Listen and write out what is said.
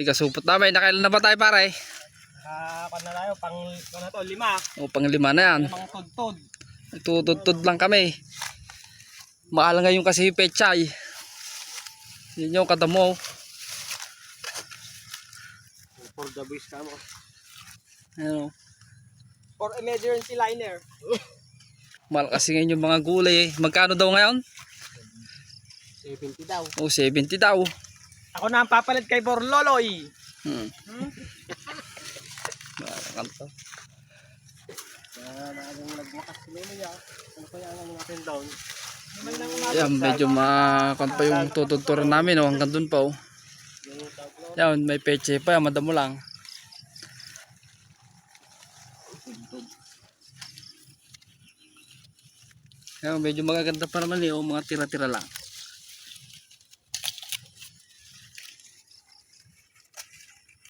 Ikasupot namin. Nakailan na ba tayo pare? Pan na tayo, pang ano to, 5. O pang-5 na yan. Limang tudtod. Tutudtod lang kami. Mahal ngayon kasi pechay. Yun yung kadamo. For the boys ka mo. Ano? For emergency liner. Mahal kasi ngayon yung mga gulay eh. Magkano daw ngayon? 70 daw. O 70 daw. Ako na ang papalit kay Borloloy. Kanto. Nagmakas sila niya. Ano kaya lang natin down? Yan, medyo makakon pa yung tutudturan namin oh, hanggang dun pa oh. Yan, may peche pa, madamo lang. Yan, medyo magaganda pa naman eh, oh, mga tira-tira lang.